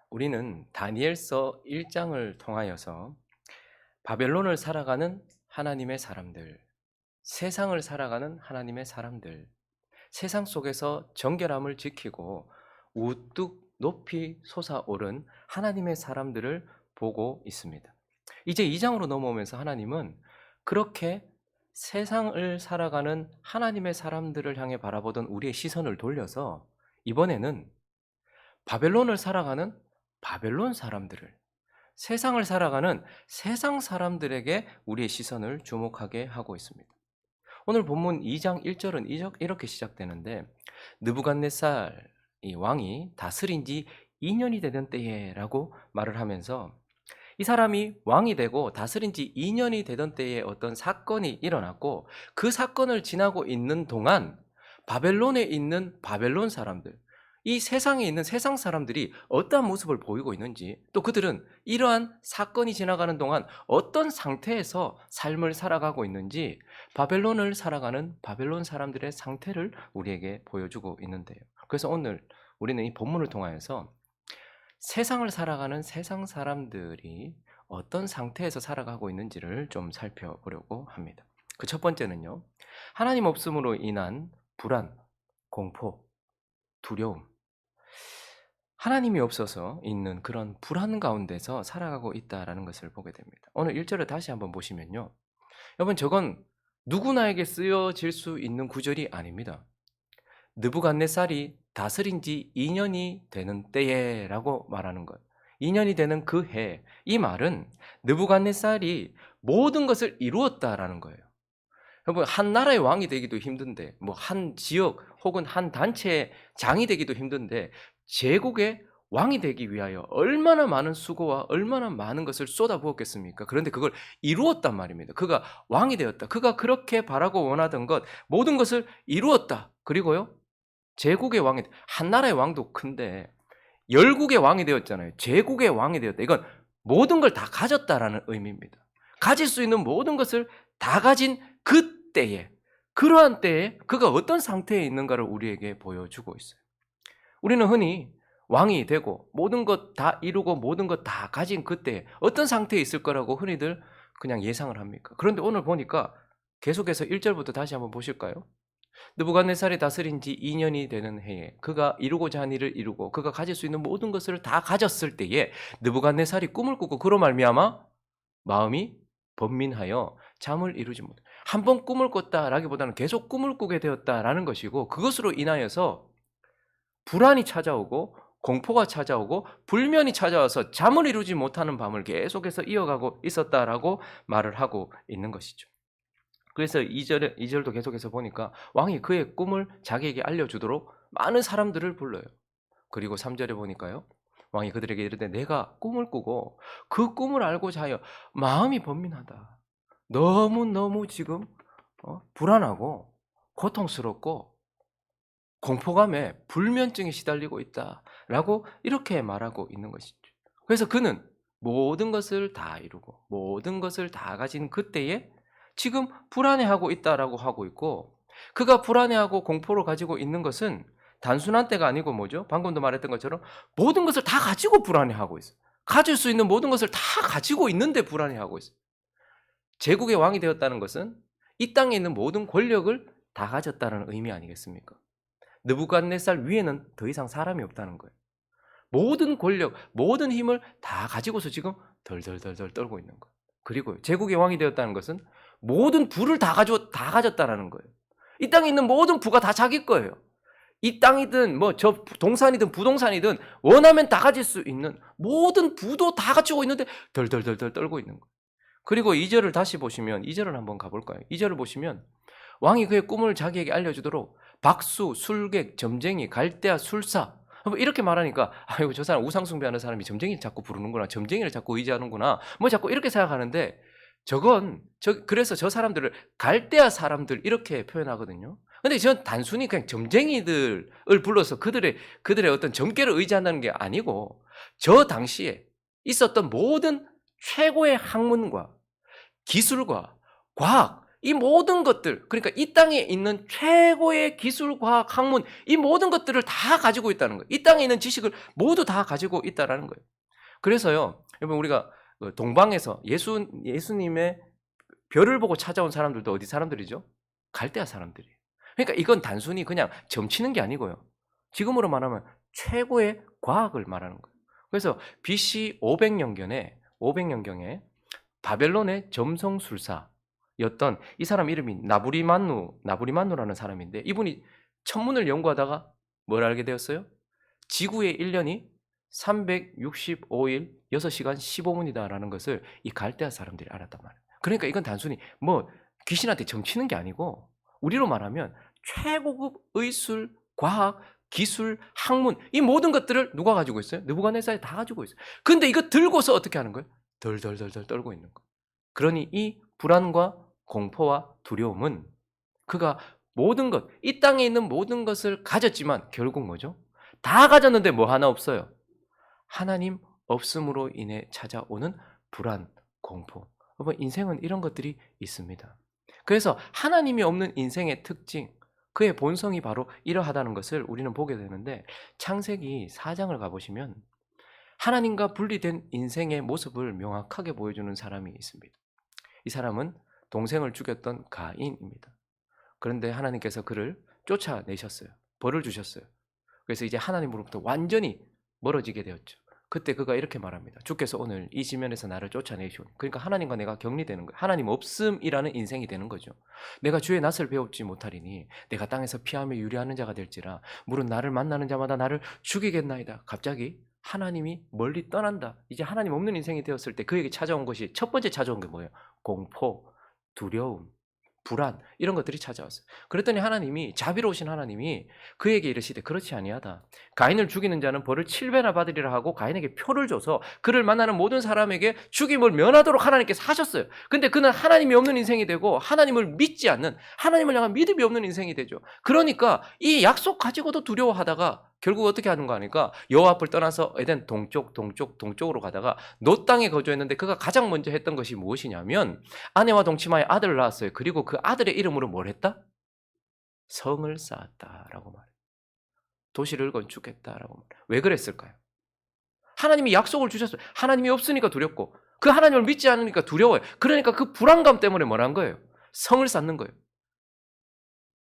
우리는 다니엘서 1장을 통하여서 바벨론을 살아가는 하나님의 사람들, 세상을 살아가는 하나님의 사람들, 세상 속에서 정결함을 지키고 우뚝 높이 솟아오른 하나님의 사람들을 보고 있습니다. 이제 2장으로 넘어오면서 하나님은 그렇게 세상을 살아가는 하나님의 사람들을 향해 바라보던 우리의 시선을 돌려서 이번에는 바벨론을 살아가는 바벨론 사람들을, 세상을 살아가는 세상 사람들에게 우리의 시선을 주목하게 하고 있습니다. 오늘 본문 2장 1절은 이렇게 시작되는데, 느부갓네살 이 왕이 다스린 지 2년이 되던 때에라고 말을 하면서, 이 사람이 왕이 되고 다스린 지 2년이 되던 때에 어떤 사건이 일어났고, 그 사건을 지나고 있는 동안 바벨론에 있는 바벨론 사람들, 이 세상에 있는 세상 사람들이 어떠한 모습을 보이고 있는지, 또 그들은 이러한 사건이 지나가는 동안 어떤 상태에서 삶을 살아가고 있는지, 바벨론을 살아가는 바벨론 사람들의 상태를 우리에게 보여주고 있는데요. 그래서 오늘 우리는 이 본문을 통하여서 세상을 살아가는 세상 사람들이 어떤 상태에서 살아가고 있는지를 좀 살펴보려고 합니다. 그 첫 번째는요, 하나님 없음으로 인한 불안, 공포, 두려움, 하나님이 없어서 있는 그런 불안 가운데서 살아가고 있다라는 것을 보게 됩니다. 오늘 1절을 다시 한번 보시면요, 여러분, 저건 누구나에게 쓰여질 수 있는 구절이 아닙니다. 느부갓네살이 다스린 지 2년이 되는 때에라고 말하는 것, 2년이 되는 그 해, 이 말은 느부갓네살이 모든 것을 이루었다라는 거예요. 여러분, 한 나라의 왕이 되기도 힘든데, 뭐 한 지역 혹은 한 단체의 장이 되기도 힘든데, 제국의 왕이 되기 위하여 얼마나 많은 수고와 얼마나 많은 것을 쏟아부었겠습니까? 그런데 그걸 이루었단 말입니다. 그가 왕이 되었다. 그가 그렇게 바라고 원하던 것, 모든 것을 이루었다. 그리고요, 제국의 왕이, 한 나라의 왕도 큰데 열국의 왕이 되었잖아요. 제국의 왕이 되었다. 이건 모든 걸 다 가졌다라는 의미입니다. 가질 수 있는 모든 것을 다 가진 그때에, 그러한 때에 그가 어떤 상태에 있는가를 우리에게 보여주고 있어요. 우리는 흔히 왕이 되고 모든 것 다 이루고 모든 것 다 가진 그때에 어떤 상태에 있을 거라고 흔히들 그냥 예상을 합니까? 그런데 오늘 보니까 계속해서 1절부터 다시 한번 보실까요? 느부갓네살이 다스린 지 2년이 되는 해에 그가 이루고자 한 일을 이루고 그가 가질 수 있는 모든 것을 다 가졌을 때에 느부갓네살이 꿈을 꾸고 그로 말미암아 마음이 번민하여 잠을 이루지 못해. 한 번 꿈을 꿨다라기보다는 계속 꿈을 꾸게 되었다라는 것이고, 그것으로 인하여서 불안이 찾아오고 공포가 찾아오고 불면이 찾아와서 잠을 이루지 못하는 밤을 계속해서 이어가고 있었다라고 말을 하고 있는 것이죠. 그래서 2절도 계속해서 보니까 왕이 그의 꿈을 자기에게 알려주도록 많은 사람들을 불러요. 그리고 3절에 보니까요, 왕이 그들에게 이르되 내가 꿈을 꾸고 그 꿈을 알고자 하여 마음이 번민하다. 너무너무 지금 불안하고 고통스럽고 공포감에 불면증에 시달리고 있다라고 이렇게 말하고 있는 것이죠. 그래서 그는 모든 것을 다 이루고 모든 것을 다 가진 그때에 지금 불안해하고 있다라고 하고 있고, 그가 불안해하고 공포를 가지고 있는 것은 단순한 때가 아니고 뭐죠? 방금도 말했던 것처럼 모든 것을 다 가지고 불안해하고 있어요. 가질 수 있는 모든 것을 다 가지고 있는데 불안해하고 있어요. 제국의 왕이 되었다는 것은 이 땅에 있는 모든 권력을 다 가졌다는 의미 아니겠습니까? 느부갓네살 위에는 더 이상 사람이 없다는 거예요. 모든 권력, 모든 힘을 다 가지고서 지금 덜덜덜덜 떨고 있는 거예요. 그리고 제국의 왕이 되었다는 것은 모든 부를 다 가졌다라는 거예요. 이 땅에 있는 모든 부가 다 자기 거예요. 이 땅이든 뭐 저 동산이든 부동산이든 원하면 다 가질 수 있는 모든 부도 다 가지고 있는데 덜덜덜덜 떨고 있는 거예요. 그리고 2절을 다시 보시면, 2절을 한번 가볼까요? 2절을 보시면 왕이 그의 꿈을 자기에게 알려주도록 박수, 술객, 점쟁이, 갈대아, 술사, 이렇게 말하니까 아이고, 저 사람 우상숭배하는 사람이 점쟁이를 자꾸 부르는구나, 점쟁이를 자꾸 의지하는구나, 뭐 자꾸 이렇게 생각하는데, 그래서 저 사람들을 갈대아 사람들 이렇게 표현하거든요. 근데 전 단순히 그냥 점쟁이들을 불러서 그들의 어떤 점괘를 의지한다는 게 아니고, 저 당시에 있었던 모든 최고의 학문과 기술과 과학, 이 모든 것들, 그러니까 이 땅에 있는 최고의 기술, 과학, 학문, 이 모든 것들을 다 가지고 있다는 거예요. 이 땅에 있는 지식을 모두 다 가지고 있다는 거예요. 그래서요, 여러분, 우리가 동방에서 예수님의 별을 보고 찾아온 사람들도 어디 사람들이죠? 갈대아 사람들이에요. 그러니까 이건 단순히 그냥 점치는 게 아니고요. 지금으로 말하면 최고의 과학을 말하는 거예요. 그래서 BC 500년경에 바벨론의 점성술사였던 이 사람 이름이 나부리만누라는 사람인데, 이분이 천문을 연구하다가 뭘 알게 되었어요? 지구의 1년이 365일 6시간 15분이다라는 것을 이 갈대아 사람들이 알았단 말이에요. 그러니까 이건 단순히 뭐 귀신한테 점치는 게 아니고, 우리로 말하면 최고급 의술, 과학, 기술, 학문, 이 모든 것들을 누가 가지고 있어요? 느부갓네살이 다 가지고 있어요. 근데 이거 들고서 어떻게 하는 거예요? 덜덜덜덜 떨고 있는 거예요. 그러니 이 불안과 공포와 두려움은 그가 모든 것, 이 땅에 있는 모든 것을 가졌지만 결국 뭐죠? 다 가졌는데 뭐 하나 없어요. 하나님 없음으로 인해 찾아오는 불안, 공포. 여러분, 인생은 이런 것들이 있습니다. 그래서 하나님이 없는 인생의 특징, 그의 본성이 바로 이러하다는 것을 우리는 보게 되는데, 창세기 4장을 가보시면 하나님과 분리된 인생의 모습을 명확하게 보여주는 사람이 있습니다. 이 사람은 동생을 죽였던 가인입니다. 그런데 하나님께서 그를 쫓아내셨어요. 벌을 주셨어요. 그래서 이제 하나님으로부터 완전히 멀어지게 되었죠. 그때 그가 이렇게 말합니다. 주께서 오늘 이 지면에서 나를 쫓아내시오니. 그러니까 하나님과 내가 격리되는 거예요. 하나님 없음이라는 인생이 되는 거죠. 내가 주의 낯을 배웁지 못하리니 내가 땅에서 피하며 유리하는 자가 될지라. 물은 나를 만나는 자마다 나를 죽이겠나이다. 갑자기 하나님이 멀리 떠난다. 이제 하나님 없는 인생이 되었을 때 그에게 찾아온 것이, 첫 번째 찾아온 게 뭐예요? 공포, 두려움, 불안, 이런 것들이 찾아왔어요. 그랬더니 하나님이, 자비로우신 하나님이 그에게 이르시되 그렇지 아니하다. 가인을 죽이는 자는 벌을 7배나 받으리라 하고 가인에게 표를 줘서 그를 만나는 모든 사람에게 죽임을 면하도록 하나님께서 하셨어요. 근데 그는 하나님이 없는 인생이 되고 하나님을 믿지 않는, 하나님을 향한 믿음이 없는 인생이 되죠. 그러니까 이 약속 가지고도 두려워하다가 결국 어떻게 하는 거 아니까 여호와 앞을 떠나서 에덴 동쪽으로 가다가 롯 땅에 거주했는데, 그가 가장 먼저 했던 것이 무엇이냐면 아내와 동침하여 아들을 낳았어요. 그리고 그 아들의 이름으로 뭘 했다? 성을 쌓았다라고 말해요. 도시를 건축했다라고 말해요. 왜 그랬을까요? 하나님이 약속을 주셨어요. 하나님이 없으니까 두렵고, 그 하나님을 믿지 않으니까 두려워요. 그러니까 그 불안감 때문에 뭘 한 거예요? 성을 쌓는 거예요.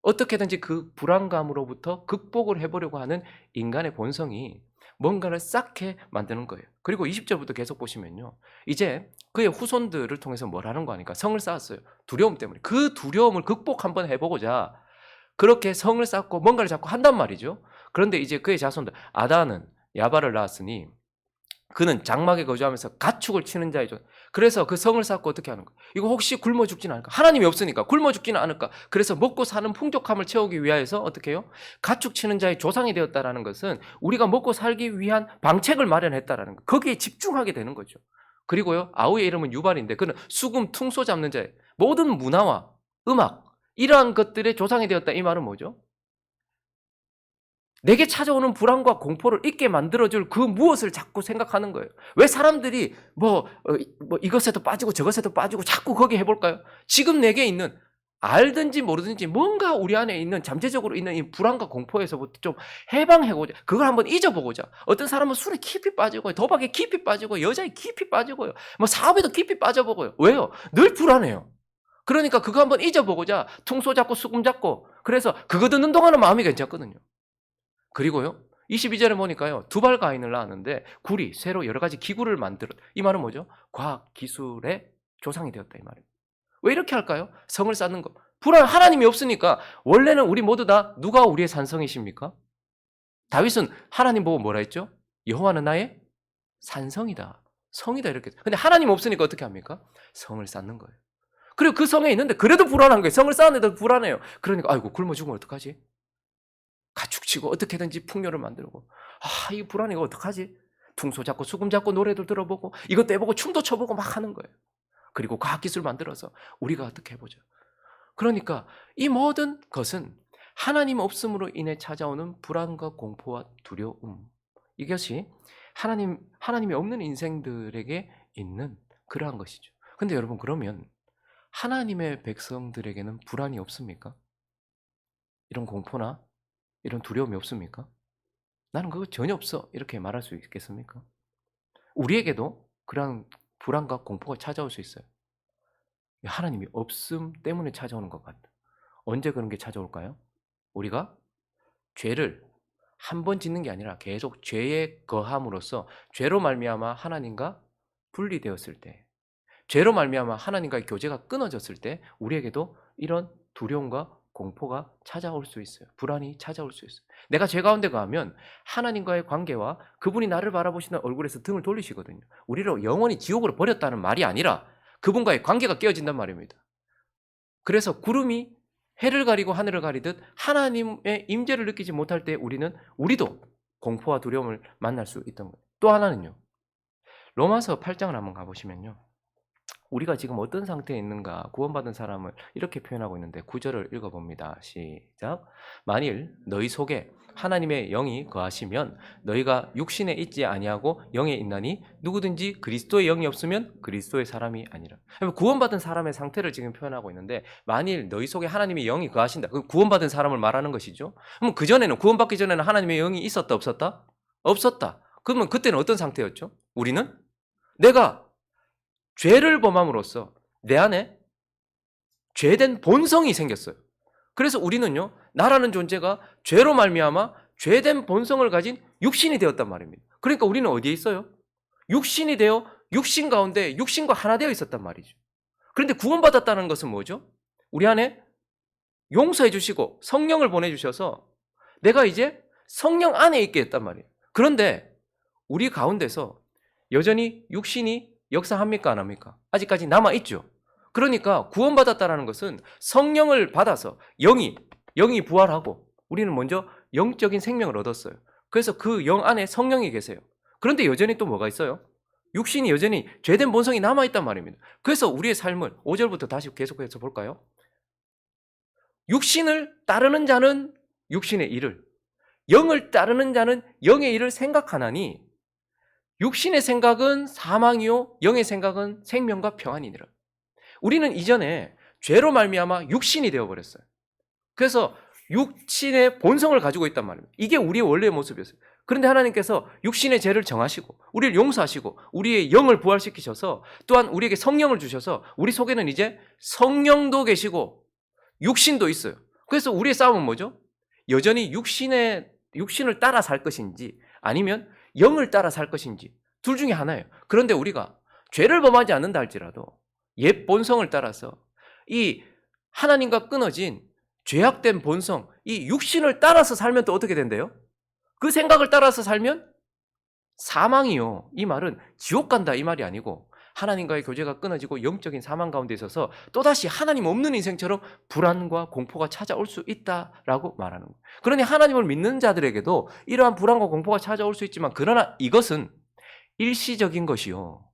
어떻게든지 그 불안감으로부터 극복을 해보려고 하는 인간의 본성이 뭔가를 쌓게 만드는 거예요. 그리고 20절부터 계속 보시면요, 이제 그의 후손들을 통해서 뭘 하는 거 아니까 성을 쌓았어요. 두려움 때문에. 그 두려움을 극복 한번 해보고자 그렇게 성을 쌓고 뭔가를 자꾸 한단 말이죠. 그런데 이제 그의 자손들, 아다는 야발을 낳았으니 그는 장막에 거주하면서 가축을 치는 자이죠. 그래서 그 성을 쌓고 어떻게 하는 거야? 이거 혹시 굶어 죽지는 않을까? 하나님이 없으니까 굶어 죽지는 않을까? 그래서 먹고 사는 풍족함을 채우기 위하여서 어떻게 해요? 가축 치는 자의 조상이 되었다라는 것은 우리가 먹고 살기 위한 방책을 마련했다라는 거. 거기에 집중하게 되는 거죠. 그리고요, 아우의 이름은 유발인데 그는 수금, 퉁소 잡는 자예요. 모든 문화와 음악, 이러한 것들의 조상이 되었다. 이 말은 뭐죠? 내게 찾아오는 불안과 공포를 잊게 만들어줄 그 무엇을 자꾸 생각하는 거예요. 왜 사람들이 이것에도 빠지고 저것에도 빠지고 자꾸 거기 해볼까요? 지금 내게 있는, 알든지 모르든지 뭔가 우리 안에 있는, 잠재적으로 있는 이 불안과 공포에서부터 좀 해방해보자. 그걸 한번 잊어보고자. 어떤 사람은 술에 깊이 빠지고요, 도박에 깊이 빠지고, 여자에 깊이 빠지고요, 뭐 사업에도 깊이 빠져보고요. 왜요? 늘 불안해요. 그러니까 그거 한번 잊어보고자 퉁소 잡고 수금 잡고, 그래서 그거 듣는 동안은 마음이 괜찮거든요. 그리고요, 22절에 보니까요, 두발 가인을 낳았는데 굴이 새로 여러 가지 기구를 만들어. 이 말은 뭐죠? 과학 기술의 조상이 되었다, 이 말이에요. 왜 이렇게 할까요? 성을 쌓는 거. 불안, 하나님이 없으니까. 원래는 우리 모두 다 누가 우리의 산성이십니까? 다윗은 하나님 보고 뭐라 했죠? 여호와는 나의 산성이다, 성이다, 이렇게. 근데 하나님 없으니까 어떻게 합니까? 성을 쌓는 거예요. 그리고 그 성에 있는데 그래도 불안한 거예요. 성을 쌓았는데도 불안해요. 그러니까 아이고, 굶어 죽으면 어떡하지? 가축치고 어떻게든지 풍요를 만들고, 이 불안, 이거 어떡하지? 퉁소 잡고 수금 잡고 노래도 들어보고 이것도 해보고 춤도 춰보고 막 하는 거예요. 그리고 과학기술 만들어서 우리가 어떻게 해보죠. 그러니까 이 모든 것은 하나님 없음으로 인해 찾아오는 불안과 공포와 두려움, 이것이 하나님이 없는 인생들에게 있는 그러한 것이죠. 근데 여러분, 그러면 하나님의 백성들에게는 불안이 없습니까? 이런 공포나 이런 두려움이 없습니까? 나는 그거 전혀 없어. 이렇게 말할 수 있겠습니까? 우리에게도 그런 불안과 공포가 찾아올 수 있어요. 하나님이 없음 때문에 찾아오는 것 같다. 언제 그런 게 찾아올까요? 우리가 죄를 한 번 짓는 게 아니라 계속 죄에 거함으로써 죄로 말미암아 하나님과 분리되었을 때, 죄로 말미암아 하나님과의 교제가 끊어졌을 때 우리에게도 이런 두려움과 공포가 찾아올 수 있어요. 불안이 찾아올 수 있어요. 내가 죄 가운데 가면 하나님과의 관계와 그분이 나를 바라보시는 얼굴에서 등을 돌리시거든요. 우리를 영원히 지옥으로 버렸다는 말이 아니라 그분과의 관계가 깨어진단 말입니다. 그래서 구름이 해를 가리고 하늘을 가리듯 하나님의 임재를 느끼지 못할 때 우리도 공포와 두려움을 만날 수 있던 거예요. 또 하나는요. 로마서 8장을 한번 가보시면요. 우리가 지금 어떤 상태에 있는가 구원받은 사람을 이렇게 표현하고 있는데 9절을 읽어봅니다. 시작. 만일 너희 속에 하나님의 영이 거하시면 너희가 육신에 있지 아니하고 영에 있나니 누구든지 그리스도의 영이 없으면 그리스도의 사람이 아니라. 구원받은 사람의 상태를 지금 표현하고 있는데 만일 너희 속에 하나님의 영이 거하신다. 그 구원받은 사람을 말하는 것이죠. 그럼 그전에는 구원받기 전에는 하나님의 영이 있었다 없었다? 없었다. 그러면 그때는 어떤 상태였죠? 우리는 내가 죄를 범함으로써 내 안에 죄된 본성이 생겼어요. 그래서 우리는요, 나라는 존재가 죄로 말미암아 죄된 본성을 가진 육신이 되었단 말입니다. 그러니까 우리는 어디에 있어요? 육신이 되어 육신 가운데 육신과 하나 되어 있었단 말이죠. 그런데 구원받았다는 것은 뭐죠? 우리 안에 용서해 주시고 성령을 보내주셔서 내가 이제 성령 안에 있게 했단 말이에요. 그런데 우리 가운데서 여전히 육신이 역사합니까? 안 합니까? 아직까지 남아있죠. 그러니까 구원받았다는 것은 성령을 받아서 영이 부활하고 우리는 먼저 영적인 생명을 얻었어요. 그래서 그 영 안에 성령이 계세요. 그런데 여전히 또 뭐가 있어요? 육신이 여전히 죄된 본성이 남아있단 말입니다. 그래서 우리의 삶을 5절부터 다시 계속해서 볼까요? 육신을 따르는 자는 육신의 일을, 영을 따르는 자는 영의 일을 생각하나니 육신의 생각은 사망이요 영의 생각은 생명과 평안이니라. 우리는 이전에 죄로 말미암아 육신이 되어버렸어요. 그래서 육신의 본성을 가지고 있단 말입니다. 이게 우리의 원래의 모습이었어요. 그런데 하나님께서 육신의 죄를 정하시고 우리를 용서하시고 우리의 영을 부활시키셔서 또한 우리에게 성령을 주셔서 우리 속에는 이제 성령도 계시고 육신도 있어요. 그래서 우리의 싸움은 뭐죠? 여전히 육신을 따라 살 것인지 아니면 영을 따라 살 것인지 둘 중에 하나예요. 그런데 우리가 죄를 범하지 않는다 할지라도 옛 본성을 따라서 이 하나님과 끊어진 죄악된 본성, 이 육신을 따라서 살면 또 어떻게 된대요? 그 생각을 따라서 살면 사망이요. 이 말은 지옥 간다 이 말이 아니고 하나님과의 교제가 끊어지고 영적인 사망 가운데 있어서 또다시 하나님 없는 인생처럼 불안과 공포가 찾아올 수 있다라고 말하는 거예요. 그러니 하나님을 믿는 자들에게도 이러한 불안과 공포가 찾아올 수 있지만 그러나 이것은 일시적인 것이요.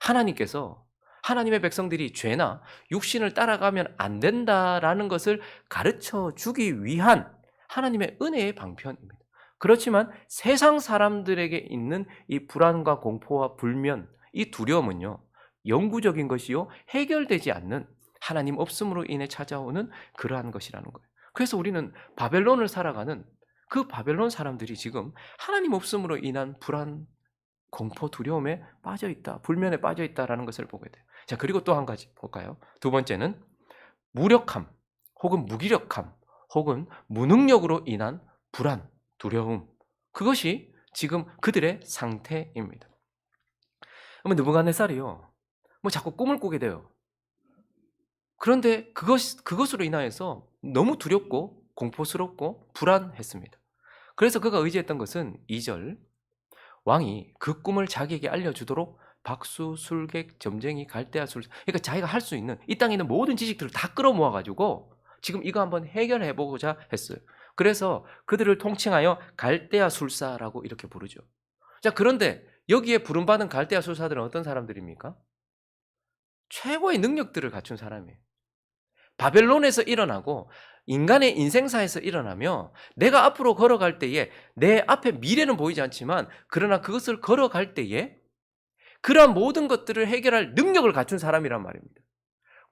하나님께서 하나님의 백성들이 죄나 육신을 따라가면 안 된다라는 것을 가르쳐 주기 위한 하나님의 은혜의 방편입니다. 그렇지만 세상 사람들에게 있는 이 불안과 공포와 불면, 이 두려움은요, 영구적인 것이요, 해결되지 않는 하나님 없음으로 인해 찾아오는 그러한 것이라는 거예요. 그래서 우리는 바벨론을 살아가는 그 바벨론 사람들이 지금 하나님 없음으로 인한 불안, 공포, 두려움에 빠져 있다, 불면에 빠져 있다라는 것을 보게 돼요. 자, 그리고 또 한 가지 볼까요? 두 번째는 무력함, 혹은 무기력함, 혹은 무능력으로 인한 불안, 두려움. 그것이 지금 그들의 상태입니다. 그러면 느부갓네살이요, 자꾸 꿈을 꾸게 돼요. 그런데 그것으로 인하여서 너무 두렵고 공포스럽고 불안했습니다. 그래서 그가 의지했던 것은 2절, 왕이 그 꿈을 자기에게 알려주도록 박수, 술객, 점쟁이, 갈대아 술사, 그러니까 자기가 할 수 있는 이 땅에 있는 모든 지식들을 다 끌어모아가지고 지금 이거 한번 해결해보고자 했어요. 그래서 그들을 통칭하여 갈대아 술사라고 이렇게 부르죠. 자, 그런데 여기에 부름받은 갈대아 술사들은 어떤 사람들입니까? 최고의 능력들을 갖춘 사람이에요. 바벨론에서 일어나고 인간의 인생사에서 일어나며 내가 앞으로 걸어갈 때에 내 앞에 미래는 보이지 않지만 그러나 그것을 걸어갈 때에 그러한 모든 것들을 해결할 능력을 갖춘 사람이란 말입니다.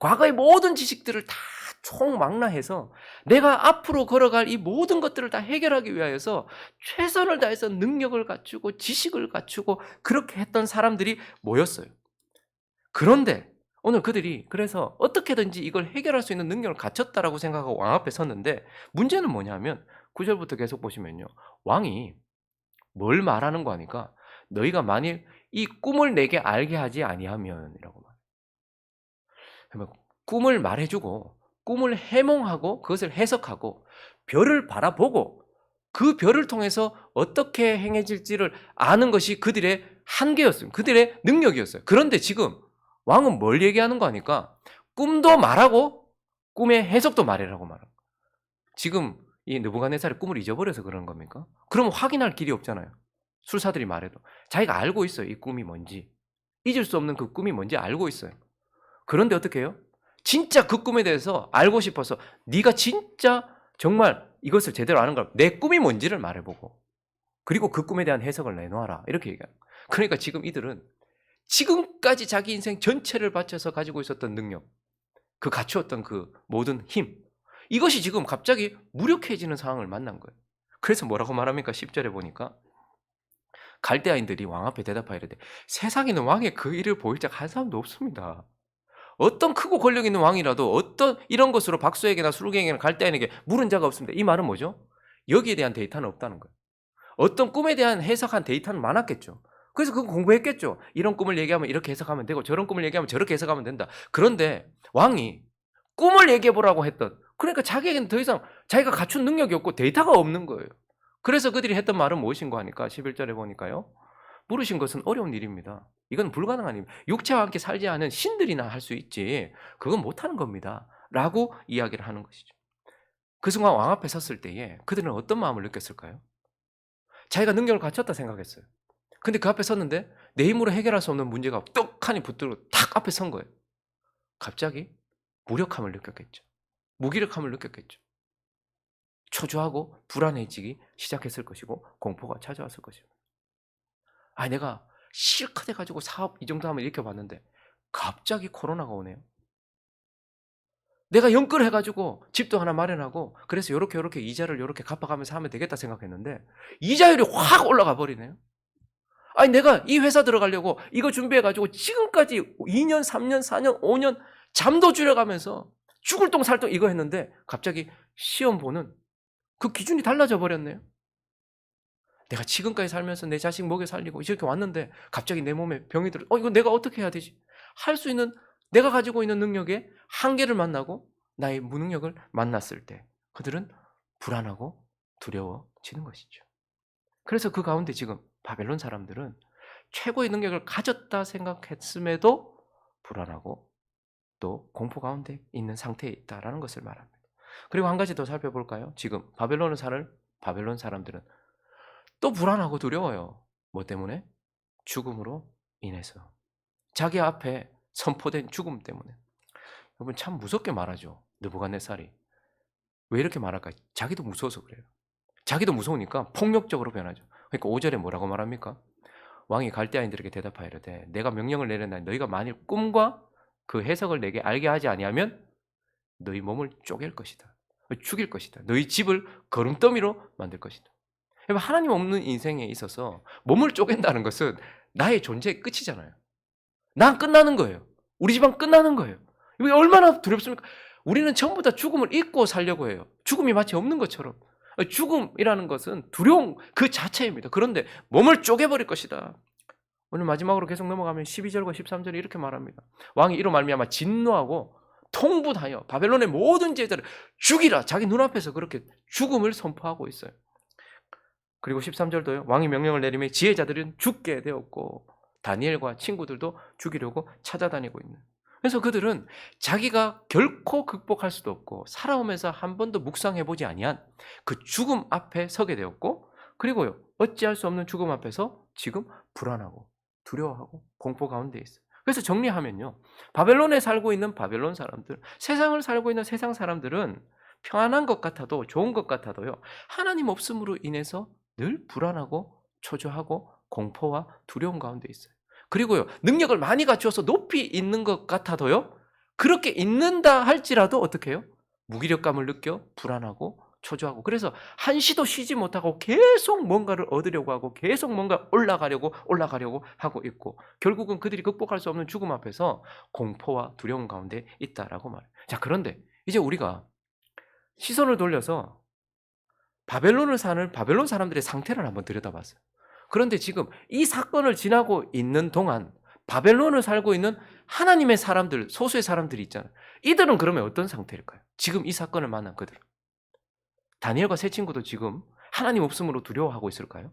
과거의 모든 지식들을 다 총망라해서 내가 앞으로 걸어갈 이 모든 것들을 다 해결하기 위하여서 최선을 다해서 능력을 갖추고 지식을 갖추고 그렇게 했던 사람들이 모였어요. 그런데 오늘 그들이 그래서 어떻게든지 이걸 해결할 수 있는 능력을 갖췄다라고 생각하고 왕 앞에 섰는데 문제는 뭐냐면 9절부터 계속 보시면요. 왕이 뭘 말하는 거 하니까 너희가 만일 이 꿈을 내게 알게 하지 아니하면 이라고 말해요. 꿈을 말해주고 꿈을 해몽하고 그것을 해석하고 별을 바라보고 그 별을 통해서 어떻게 행해질지를 아는 것이 그들의 한계였어요. 그들의 능력이었어요. 그런데 지금 왕은 뭘 얘기하는 거 아니까 꿈도 말하고 꿈의 해석도 말해라고 말하고 지금 이 느부갓네살이 꿈을 잊어버려서 그러는 겁니까? 그러면 확인할 길이 없잖아요. 술사들이 말해도 자기가 알고 있어요. 이 꿈이 뭔지 잊을 수 없는 그 꿈이 뭔지 알고 있어요. 그런데 어떻게 해요? 진짜 그 꿈에 대해서 알고 싶어서 네가 진짜 정말 이것을 제대로 아는 걸 내 꿈이 뭔지를 말해보고 그리고 그 꿈에 대한 해석을 내놓아라 이렇게 얘기하는 거예요. 그러니까 지금 이들은 지금까지 자기 인생 전체를 바쳐서 가지고 있었던 능력 그 갖추었던 그 모든 힘 이것이 지금 갑자기 무력해지는 상황을 만난 거예요. 그래서 뭐라고 말합니까? 10절에 보니까 갈대아인들이 왕 앞에 대답하여 이르되 세상에는 왕의 그 일을 보일 자가 한 사람도 없습니다. 어떤 크고 권력 있는 왕이라도 어떤 이런 것으로 박수에게나 수르경에게나 갈대아인에게 물은 자가 없습니다. 이 말은 뭐죠? 여기에 대한 데이터는 없다는 거예요. 어떤 꿈에 대한 해석한 데이터는 많았겠죠. 그래서 그거 공부했겠죠. 이런 꿈을 얘기하면 이렇게 해석하면 되고 저런 꿈을 얘기하면 저렇게 해석하면 된다. 그런데 왕이 꿈을 얘기해보라고 했던 그러니까 자기에게는 더 이상 자기가 갖춘 능력이 없고 데이터가 없는 거예요. 그래서 그들이 했던 말은 무엇인가 하니까 11절에 보니까요. 물으신 것은 어려운 일입니다. 이건 불가능한 일입니다. 육체와 함께 살지 않은 신들이나 할 수 있지 그건 못하는 겁니다. 라고 이야기를 하는 것이죠. 그 순간 왕 앞에 섰을 때에 그들은 어떤 마음을 느꼈을까요? 자기가 능력을 갖췄다 생각했어요. 근데 그 앞에 섰는데 내 힘으로 해결할 수 없는 문제가 떡하니 붙들고 탁 앞에 선 거예요. 갑자기 무력함을 느꼈겠죠. 무기력함을 느꼈겠죠. 초조하고 불안해지기 시작했을 것이고 공포가 찾아왔을 것입니다. 아, 내가 실컷 해가지고 사업 이 정도 하면 이렇게 봤는데 갑자기 코로나가 오네요. 내가 연끌 해가지고 집도 하나 마련하고 그래서 요렇게 이자를 요렇게 갚아가면서 하면 되겠다 생각했는데 이자율이 확 올라가 버리네요. 아니 내가 이 회사 들어가려고 이거 준비해가지고 지금까지 2년, 3년, 4년, 5년 잠도 줄여가면서 죽을 똥 살 똥 이거 했는데 갑자기 시험 보는 그 기준이 달라져 버렸네요. 내가 지금까지 살면서 내 자식 먹여 살리고 이렇게 왔는데 갑자기 내 몸에 병이 들어 이거 내가 어떻게 해야 되지? 할 수 있는 내가 가지고 있는 능력의 한계를 만나고 나의 무능력을 만났을 때 그들은 불안하고 두려워지는 것이죠. 그래서 그 가운데 지금 바벨론 사람들은 최고의 능력을 가졌다 생각했음에도 불안하고 또 공포 가운데 있는 상태에 있다라는 것을 말합니다. 그리고 한 가지 더 살펴볼까요? 지금 바벨론 사람들은 또 불안하고 두려워요. 뭐 때문에? 죽음으로 인해서. 자기 앞에 선포된 죽음 때문에. 여러분 참 무섭게 말하죠. 느부갓네살이. 왜 이렇게 말할까요? 자기도 무서워서 그래요. 자기도 무서우니까 폭력적으로 변하죠. 그러니까 5절에 뭐라고 말합니까? 왕이 갈대아인들에게 대답하여 이르되 내가 명령을 내렸나니 너희가 만일 꿈과 그 해석을 내게 알게 하지 아니하면 너희 몸을 쪼갤 것이다. 죽일 것이다. 너희 집을 거름더미로 만들 것이다. 하나님 없는 인생에 있어서 몸을 쪼갠다는 것은 나의 존재의 끝이잖아요. 난 끝나는 거예요. 우리 집안 끝나는 거예요. 이게 얼마나 두렵습니까? 우리는 전부 다 죽음을 잊고 살려고 해요. 죽음이 마치 없는 것처럼. 죽음이라는 것은 두려움 그 자체입니다. 그런데 몸을 쪼개버릴 것이다. 오늘 마지막으로 계속 넘어가면 12절과 13절에 이렇게 말합니다. 왕이 이로 말미암아 진노하고 통분하여 바벨론의 모든 제자를 죽이라. 자기 눈앞에서 그렇게 죽음을 선포하고 있어요. 그리고 13절도요. 왕이 명령을 내리며 지혜자들은 죽게 되었고 다니엘과 친구들도 죽이려고 찾아다니고 있는. 그래서 그들은 자기가 결코 극복할 수도 없고 살아오면서 한 번도 묵상해보지 아니한 그 죽음 앞에 서게 되었고 그리고요. 어찌할 수 없는 죽음 앞에서 지금 불안하고 두려워하고 공포 가운데 있어요. 그래서 정리하면요. 바벨론에 살고 있는 바벨론 사람들, 세상을 살고 있는 세상 사람들은 평안한 것 같아도 좋은 것 같아도요. 하나님 없음으로 인해서 늘 불안하고 초조하고 공포와 두려움 가운데 있어요. 그리고요. 능력을 많이 갖추어서 높이 있는 것 같아도요. 그렇게 있는다 할지라도 어떻게 해요? 무기력감을 느껴 불안하고 초조하고, 그래서 한시도 쉬지 못하고 계속 뭔가를 얻으려고 하고 계속 뭔가 올라가려고 하고 있고, 결국은 그들이 극복할 수 없는 죽음 앞에서 공포와 두려움 가운데 있다라고 말해요. 자, 그런데 이제 우리가 시선을 돌려서 바벨론을 사는 바벨론 사람들의 상태를 한번 들여다봤어요. 그런데 지금 이 사건을 지나고 있는 동안 바벨론을 살고 있는 하나님의 사람들, 소수의 사람들이 있잖아요. 이들은 그러면 어떤 상태일까요? 지금 이 사건을 만난 그들. 다니엘과 세 친구도 지금 하나님 없음으로 두려워하고 있을까요?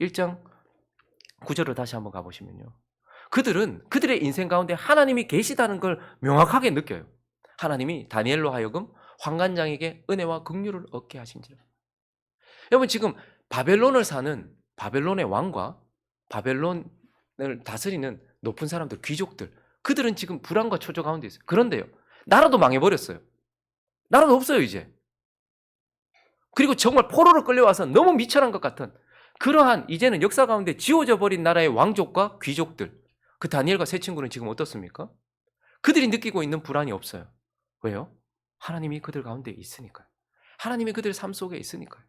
1장 9절을 다시 한번 가보시면요. 그들은 그들의 인생 가운데 하나님이 계시다는 걸 명확하게 느껴요. 하나님이 다니엘로 하여금 환관장에게 은혜와 긍휼을 얻게 하신지라. 여러분, 지금 바벨론을 사는 바벨론의 왕과 바벨론을 다스리는 높은 사람들, 귀족들, 그들은 지금 불안과 초조 가운데 있어요. 그런데요, 나라도 망해버렸어요. 나라도 없어요 이제. 그리고 정말 포로로 끌려와서 너무 미천한 것 같은 그러한 이제는 역사 가운데 지워져 버린 나라의 왕족과 귀족들, 그 다니엘과 세 친구는 지금 어떻습니까? 그들이 느끼고 있는 불안이 없어요. 왜요? 하나님이 그들 가운데 있으니까요. 하나님이 그들 삶 속에 있으니까요.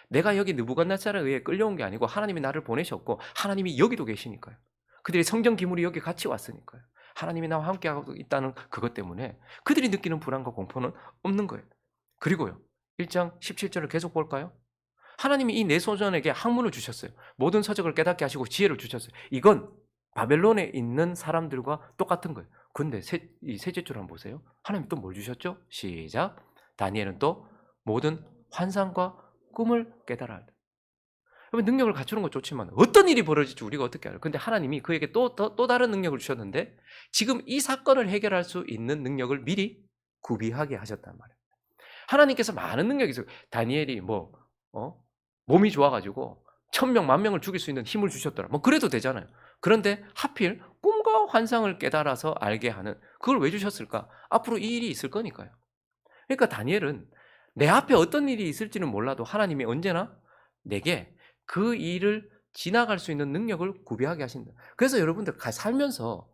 내가 여기 느부갓네살에 의해 끌려온 게 아니고 하나님이 나를 보내셨고 하나님이 여기도 계시니까요. 그들의 성전 기물이 여기 같이 왔으니까요. 하나님이 나와 함께하고 있다는 그것 때문에 그들이 느끼는 불안과 공포는 없는 거예요. 그리고요, 1장 17절을 계속 볼까요? 하나님이 이 네 소년에게 학문을 주셨어요. 모든 서적을 깨닫게 하시고 지혜를 주셨어요. 이건 바벨론에 있는 사람들과 똑같은 거예요. 근데 이 셋째 줄 한번 보세요. 하나님 또 뭘 주셨죠? 시작. 다니엘은 또 모든 환상과 꿈을 깨달아야 돼. 능력을 갖추는 건 좋지만 어떤 일이 벌어질지 우리가 어떻게 알아요? 근데 하나님이 그에게 또 다른 능력을 주셨는데 지금 이 사건을 해결할 수 있는 능력을 미리 구비하게 하셨단 말이에요. 하나님께서 많은 능력이 있어요. 다니엘이 몸이 좋아가지고 1000명, 10,000명을 죽일 수 있는 힘을 주셨더라. 그래도 되잖아요. 그런데 하필 꿈과 환상을 깨달아서 알게 하는, 그걸 왜 주셨을까? 앞으로 이 일이 있을 거니까요. 그러니까 다니엘은 내 앞에 어떤 일이 있을지는 몰라도 하나님이 언제나 내게 그 일을 지나갈 수 있는 능력을 구비하게 하신다. 그래서 여러분들 살면서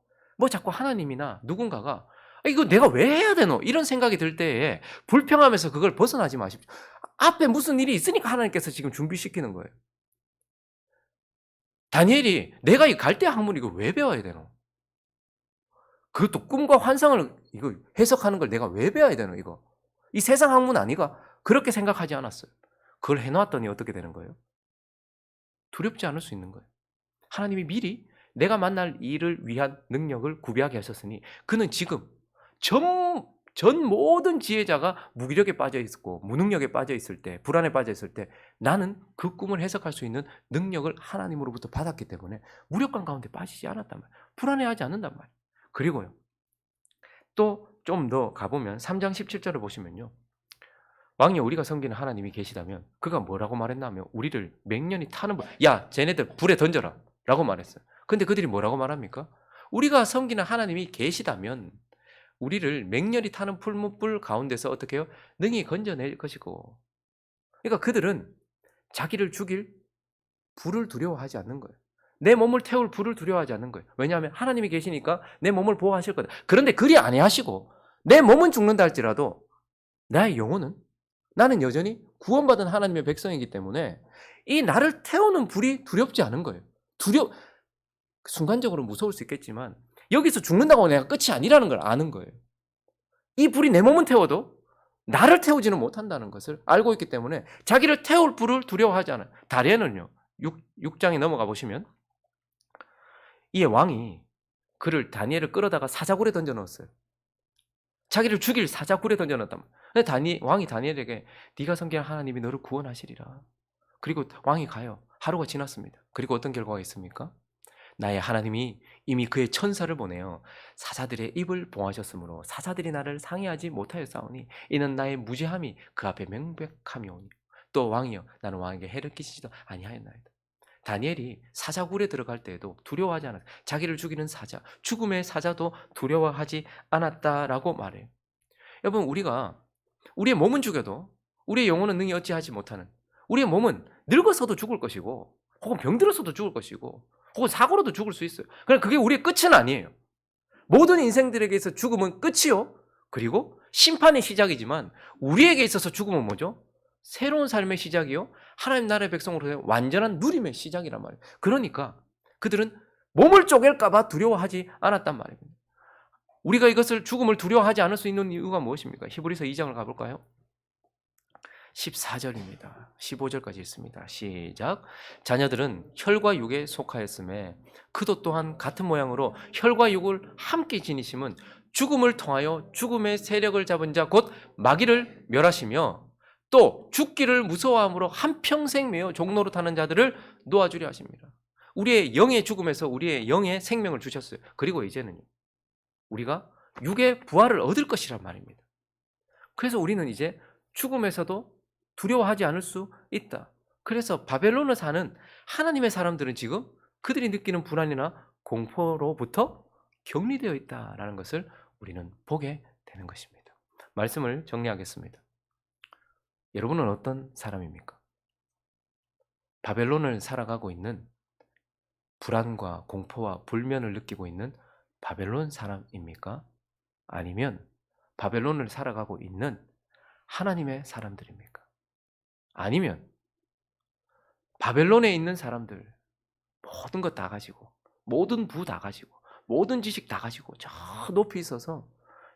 자꾸 하나님이나 누군가가 이거 내가 왜 해야 되노? 이런 생각이 들 때에 불평하면서 그걸 벗어나지 마십시오. 앞에 무슨 일이 있으니까 하나님께서 지금 준비시키는 거예요. 다니엘이 내가 이 갈대 학문 이거 왜 배워야 되노? 그것도 꿈과 환상을 이거 해석하는 걸 내가 왜 배워야 되노 이거? 이 세상 학문 아니가? 그렇게 생각하지 않았어요. 그걸 해놨더니 어떻게 되는 거예요? 두렵지 않을 수 있는 거예요. 하나님이 미리 내가 만날 일을 위한 능력을 구비하게 하셨으니 그는 지금 전 모든 지혜자가 무기력에 빠져 있고 무능력에 빠져 있을 때, 불안에 빠져 있을 때 나는 그 꿈을 해석할 수 있는 능력을 하나님으로부터 받았기 때문에 무력감 가운데 빠지지 않았단 말이에요. 불안해하지 않는단 말이에요. 그리고요, 또 좀 더 가보면 3장 17절을 보시면요, 왕이 우리가 섬기는 하나님이 계시다면 그가 뭐라고 말했냐면 우리를 맹년이 타는 야 쟤네들 불에 던져라 라고 말했어요. 근데 그들이 뭐라고 말합니까? 우리가 섬기는 하나님이 계시다면 우리를 맹렬히 타는 풀무불 가운데서 어떻게 해요? 능히 건져낼 것이고. 그러니까 그들은 자기를 죽일 불을 두려워하지 않는 거예요. 내 몸을 태울 불을 두려워하지 않는 거예요. 왜냐하면 하나님이 계시니까 내 몸을 보호하실 거다. 그런데 그리 아니하시고 내 몸은 죽는다 할지라도 나의 영혼은, 나는 여전히 구원받은 하나님의 백성이기 때문에 이 나를 태우는 불이 두렵지 않은 거예요. 순간적으로 무서울 수 있겠지만 여기서 죽는다고 내가 끝이 아니라는 걸 아는 거예요. 이 불이 내 몸은 태워도 나를 태우지는 못한다는 것을 알고 있기 때문에 자기를 태울 불을 두려워하지 않아요. 다리에는요, 6장에 넘어가 보시면 이 왕이 그를 다니엘을 끌어다가 사자굴에 던져 넣었어요. 자기를 죽일 사자굴에 던져 넣었단 말이에요. 왕이 다니엘에게 네가 섬기는 하나님이 너를 구원하시리라. 그리고 왕이 가요. 하루가 지났습니다. 그리고 어떤 결과가 있습니까? 나의 하나님이 이미 그의 천사를 보내어 사자들의 입을 봉하셨으므로 사자들이 나를 상해하지 못하였사오니 이는 나의 무죄함이 그 앞에 명백함이오니 또 왕이여 나는 왕에게 해를 끼치지도 아니하였나이다. 다니엘이 사자굴에 들어갈 때에도 두려워하지 않았어요. 자기를 죽이는 사자, 죽음의 사자도 두려워하지 않았다라고 말해요. 여러분, 우리의 몸은 죽여도 우리의 영혼은 능히 어찌하지 못하는, 우리의 몸은 늙어서도 죽을 것이고 혹은 병들어서도 죽을 것이고 혹은 사고로도 죽을 수 있어요. 그러나 그게 우리의 끝은 아니에요. 모든 인생들에게 서 죽음은 끝이요. 그리고 심판의 시작이지만 우리에게 있어서 죽음은 뭐죠? 새로운 삶의 시작이요. 하나님 나라의 백성으로서의 완전한 누림의 시작이란 말이에요. 그러니까 그들은 몸을 쪼갤까 봐 두려워하지 않았단 말입니다. 우리가 이것을 죽음을 두려워하지 않을 수 있는 이유가 무엇입니까? 히브리서 2장을 가볼까요? 14절입니다. 15절까지 있습니다. 시작. 자녀들은 혈과 육에 속하였음에 그도 또한 같은 모양으로 혈과 육을 함께 지니심은 죽음을 통하여 죽음의 세력을 잡은 자 곧 마귀를 멸하시며 또 죽기를 무서워함으로 한평생 매어 종로로 타는 자들을 놓아주려 하십니다. 우리의 영의 죽음에서 우리의 영의 생명을 주셨어요. 그리고 이제는 우리가 육의 부활을 얻을 것이란 말입니다. 그래서 우리는 이제 죽음에서도 두려워하지 않을 수 있다. 그래서 바벨론을 사는 하나님의 사람들은 지금 그들이 느끼는 불안이나 공포로부터 격리되어 있다라는 것을 우리는 보게 되는 것입니다. 말씀을 정리하겠습니다. 여러분은 어떤 사람입니까? 바벨론을 살아가고 있는 불안과 공포와 불면을 느끼고 있는 바벨론 사람입니까? 아니면 바벨론을 살아가고 있는 하나님의 사람들입니까? 아니면 바벨론에 있는 사람들 모든 것 다 가지고 모든 부 다 가지고 모든 지식 다 가지고 저 높이 있어서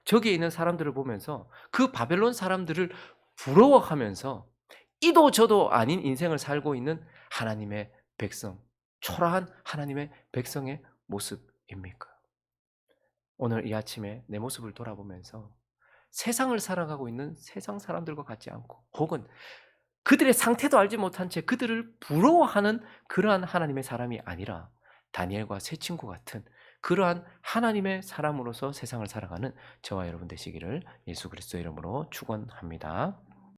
저기에 있는 사람들을 보면서 그 바벨론 사람들을 부러워하면서 이도 저도 아닌 인생을 살고 있는 하나님의 백성, 초라한 하나님의 백성의 모습입니까? 오늘 이 아침에 내 모습을 돌아보면서 세상을 살아가고 있는 세상 사람들과 같지 않고 혹은 그들의 상태도 알지 못한 채 그들을 부러워하는 그러한 하나님의 사람이 아니라 다니엘과 세 친구 같은 그러한 하나님의 사람으로서 세상을 살아가는 저와 여러분 되시기를 예수 그리스도의 이름으로 축원합니다.